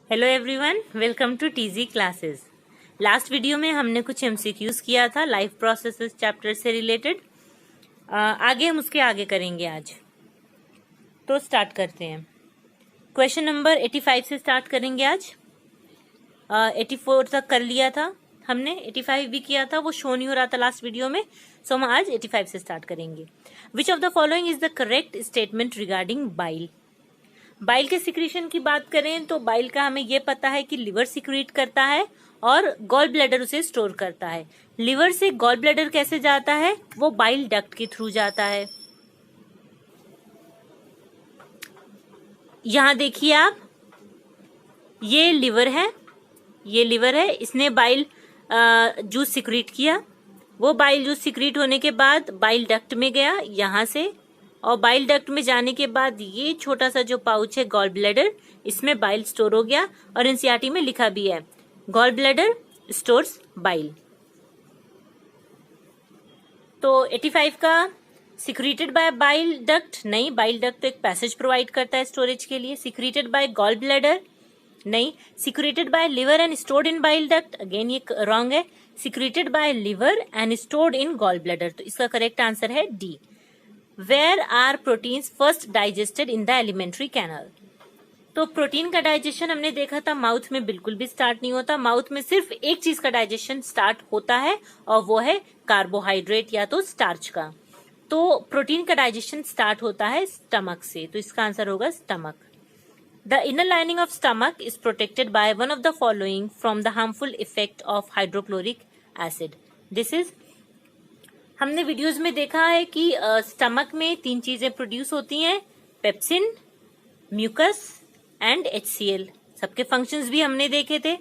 Hello everyone, welcome to TG classes. Last video में हमने कुछ एमसीक्यूज किया था लाइफ प्रोसेसेस चैप्टर से रिलेटेड। आगे हम उसके आगे करेंगे आज। तो स्टार्ट करते हैं। क्वेश्चन नंबर 85 से स्टार्ट करेंगे आज। 84 तक कर लिया था हमने, 85 भी किया था, वो शो नहीं हो रहा था लास्ट वीडियो में, सो हम आज 85 से स्टार्ट करेंगे। विच of the following is the correct statement regarding bile. Bile के सिक्रीशन की बात करें तो बाइल का हमें यह पता है कि लिवर सिक्रीट करता है और गॉल ब्लैडर उसे स्टोर करता है। लिवर से गॉल ब्लैडर कैसे जाता है? वो बाइल डक्ट के थ्रू जाता है। यहां देखिए आप, ये लिवर है, ये लिवर है, इसने बाइल जूस सिक्रीट किया। वो बाइल जूस सिक्रीट होने के बाद बाइल डक्ट में गया यहां से, और बाइल डक्ट में जाने के बाद ये छोटा सा जो पाउच है गॉल ब्लैडर, इसमें बाइल स्टोर हो गया। और एनसीईआरटी में लिखा भी है गॉल ब्लैडर स्टोर्स बाइल। तो 85 का सिक्रीटेड बाय बाइल डक्ट नहीं, बाइल डक्ट तो एक पैसेज प्रोवाइड करता है स्टोरेज के लिए। सिक्रीटेड बाय गॉल ब्लैडर नहीं, secreted by liver and stored in bile duct, again ये रॉन्ग है। Secreted by liver and stored in gall bladder, तो इसका करेक्ट आंसर है D. Where are proteins first digested in the alimentary canal? तो protein का digestion हमने देखा था माउथ में बिल्कुल भी स्टार्ट नहीं होता। माउथ में सिर्फ एक चीज का डाइजेशन स्टार्ट होता है और वो है कार्बोहाइड्रेट या तो स्टार्च का। तो प्रोटीन का डाइजेशन स्टार्ट होता है स्टमक से, तो इसका आंसर होगा stomach. The inner lining of stomach is protected by one of the following from the harmful effect of hydrochloric acid. This is, हमने वीडियोस में देखा है कि स्टमक में तीन चीजें प्रोड्यूस होती हैं, पेप्सिन, म्यूकस एंड HCl। सबके फंक्शंस भी हमने देखे थे।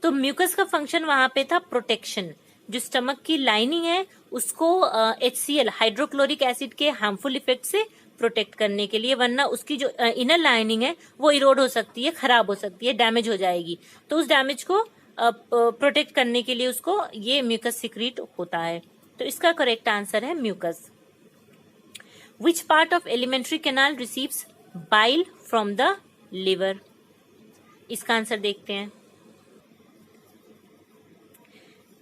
तो म्यूकस का फंक्शन वहां पे था प्रोटेक्शन, जो स्टमक की लाइनिंग है उसको HCl हाइड्रोक्लोरिक एसिड के हार्मफुल इफेक्ट से प्रोटेक्ट करने के लिए, वरना उसकी जो इनर लाइनिंग है वो इरोड हो सकती है, खराब हो सकती है, डैमेज हो जाएगी। तो उस डैमेज को प्रोटेक्ट करने के लिए उसको ये म्यूकस सिक्रीट होता है। तो इसका करेक्ट आंसर है mucus. Which part of alimentary canal receives bile from the liver? इसका आंसर देखते हैं।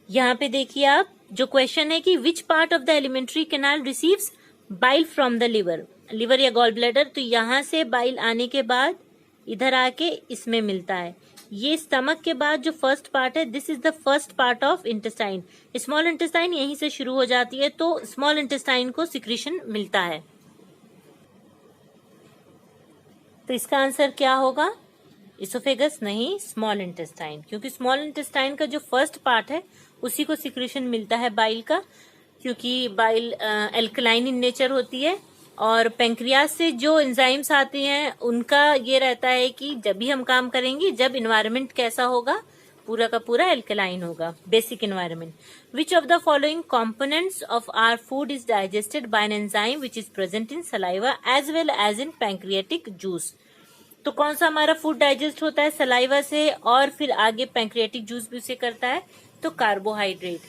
यहां पे देखिए आप, जो क्वेश्चन है कि विच part of the elementary canal receives bile from the liver, liver या गॉल ब्लैडर। तो यहां से बाइल आने के बाद इधर आके इसमें मिलता है। ये स्टमक के बाद जो फर्स्ट पार्ट है, this is the first part of intestine. Small intestine यहीं से शुरू हो जाती है, तो स्मॉल इंटेस्टाइन को सिक्रीशन मिलता है। तो इसका आंसर क्या होगा? इसोफेगस नहीं, स्मॉल इंटेस्टाइन, क्योंकि स्मॉल इंटेस्टाइन का जो फर्स्ट पार्ट है उसी को सिक्रीशन मिलता है बाइल का, क्योंकि बाइल एल्कलाइन इन नेचर होती है। और पेंक्रियास से जो एंजाइम्स आते हैं उनका ये रहता है कि जब भी हम काम करेंगे, जब इन्वायरमेंट कैसा होगा, पूरा का पूरा एल्कलाइन होगा, basic environment. Which of the following components of our food is digested by an enzyme which is present in saliva as well as in pancreatic juice? तो कौन सा हमारा फूड डाइजेस्ट होता है सलाइवा से, और फिर आगे पैंक्रियाटिक जूस भी उसे करता है? तो कार्बोहाइड्रेट।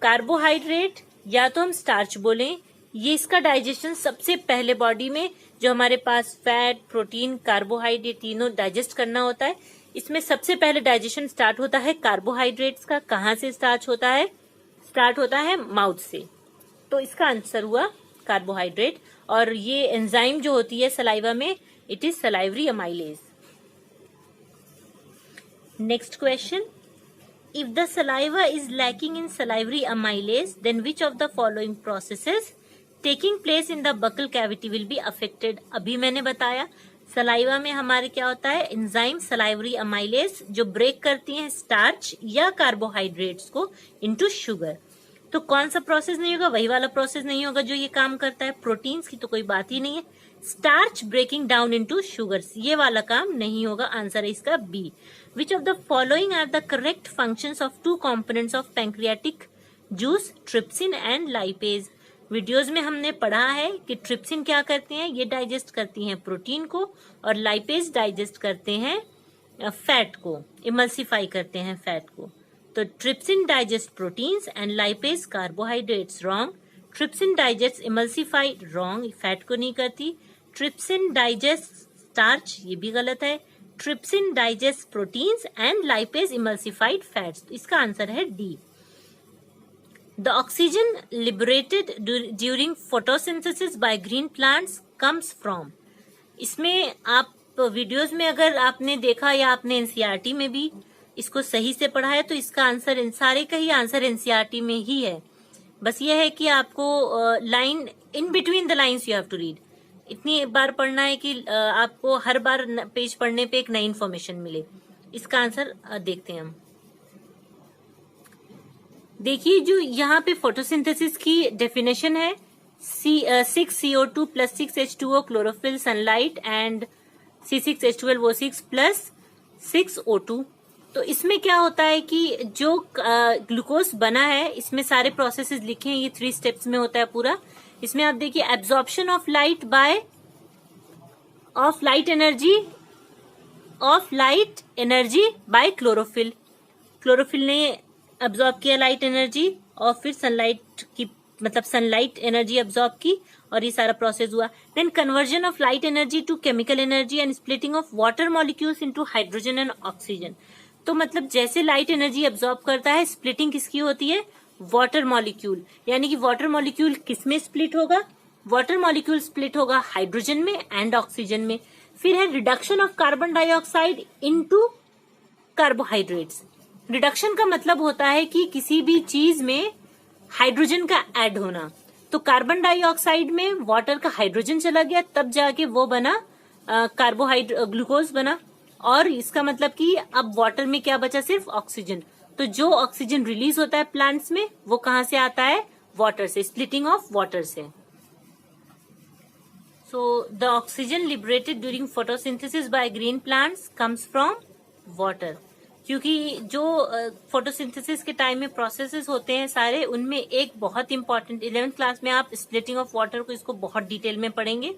कार्बोहाइड्रेट या तो हम स्टार्च बोलें, ये इसका डाइजेशन सबसे पहले बॉडी में जो हमारे पास फैट, प्रोटीन, कार्बोहाइड्रेट तीनों डाइजेस्ट करना होता है, इसमें सबसे पहले डाइजेशन स्टार्ट होता है कार्बोहाइड्रेट्स का। कहाँ से स्टार्ट होता है? स्टार्ट होता है माउथ से। तो इसका आंसर हुआ कार्बोहाइड्रेट। और ये एंजाइम जो होती है सलाइवा में, it is salivary amylase. Next question, if the saliva is lacking in salivary amylase, then which of the following processes taking place in the buccal cavity will be affected? अभी मैंने बताया saliva में हमारे क्या होता है, enzyme salivary amylase, जो break करती हैं स्टार्च या कार्बोहाइड्रेट्स को इनटू शुगर। तो कौन सा प्रोसेस नहीं होगा? वही वाला प्रोसेस नहीं होगा जो ये काम करता है। प्रोटीन्स की तो कोई बात ही नहीं है। Starch breaking down into sugars, ये वाला काम नहीं होगा। आंसर है इसका B. Which of the following are the correct functions of two components of pancreatic juice, trypsin and lipase? Videos में हमने पढ़ा है कि ट्रिप्सिन क्या करती हैं, ये डाइजेस्ट करती हैं प्रोटीन को, और लाइपेज डाइजेस्ट करते हैं फैट को, इमल्सिफाई करते हैं फैट को। तो trypsin digest proteins and lipase carbohydrates, wrong. Trypsin digest emulsified, wrong, fat को नहीं करती। ट्रिप्सिन डाइजेस्ट स्टार्च, ये भी गलत है। Trypsin digest proteins and lipase emulsified fats. इसका आंसर है D. The oxygen liberated during photosynthesis by green plants comes from. इसमें आप वीडियोस में अगर आपने देखा या आपने एनसीईआरटी में भी इसको सही से पढ़ा है तो इसका आंसर, इन सारे का ही आंसर एनसीईआरटी में ही है। बस ये है कि आपको line in between the lines you have to read, इतनी बार पढ़ना है कि आपको हर बार पेज पढ़ने पे एक नई इन्फॉर्मेशन मिले। इसका आंसर देखते हैं हम। देखिए जो यहाँ पे फोटोसिंथेसिस की डेफिनेशन है 6 CO2 plus 6 H2O chlorophyll sunlight and C6H12O6 plus 6 O2। तो इसमें क्या होता है कि जो ग्लूकोज बना है इसमें सारे प्रोसेसेस लिखे हैं, ये 3 स्टेप्स में होता है पूरा। इसमें आप देखिए absorption of light energy by chlorophyll. Chlorophyll ने एब्जॉर्ब किया लाइट एनर्जी और फिर सनलाइट की मतलब सनलाइट एनर्जी एब्जॉर्ब की और ये सारा प्रोसेस हुआ। Then conversion of light energy to chemical energy and splitting of water molecules into hydrogen and oxygen. तो मतलब जैसे लाइट एनर्जी एब्जॉर्ब करता है, स्प्लिटिंग किसकी होती है? Water molecule. यानी कि वाटर मॉलिक्यूल किस में स्प्लिट होगा? वाटर मॉलिक्यूल स्प्लिट होगा हाइड्रोजन में एंड ऑक्सीजन में। फिर है reduction of carbon dioxide into carbohydrates. Reduction का मतलब होता है कि किसी भी चीज में हाइड्रोजन का ऐड होना। तो कार्बन डाइऑक्साइड में वाटर का हाइड्रोजन चला गया, तब जाके वो बना ग्लूकोज बना। और इसका मतलब कि अब वाटर में क्या बचा? सिर्फ ऑक्सीजन। तो जो ऑक्सीजन रिलीज होता है प्लांट्स में वो कहां से आता है? वाटर से, स्प्लिटिंग ऑफ वाटर से। So the oxygen liberated during photosynthesis by green plants comes from water. क्योंकि जो फोटोसिंथेसिस के टाइम में प्रोसेसेस होते हैं सारे, उनमें एक बहुत इंपॉर्टेंट 11th क्लास में आप स्प्लिटिंग ऑफ वाटर को इसको बहुत डिटेल में पढ़ेंगे,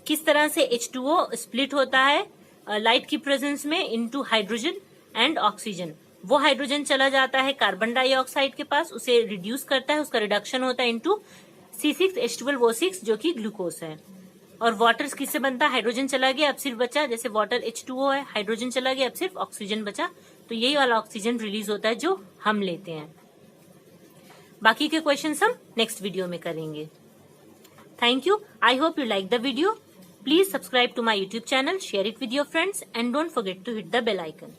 किस तरह से H2O स्प्लिट होता है लाइट की प्रेजेंस में इनटू हाइड्रोजन एंड ऑक्सीजन। वो हाइड्रोजन चला जाता है कार्बन डाइऑक्साइड के पास, उसे रिड्यूस करता है, उसका रिडक्शन होता है इनटू C6H12O6 जो कि ग्लूकोज है। और वाटर किससे बनता है? हाइड्रोजन चला गया, अब सिर्फ बचा, जैसे वाटर H2O है, हाइड्रोजन चला गया, अब सिर्फ ऑक्सीजन बचा। तो यही वाला ऑक्सीजन रिलीज होता है जो हम लेते हैं। बाकी के क्वेश्चंस हम नेक्स्ट वीडियो में करेंगे। Thank you. I hope you like the video. Please subscribe to my YouTube channel, share it with your friends and don't forget to hit the bell icon.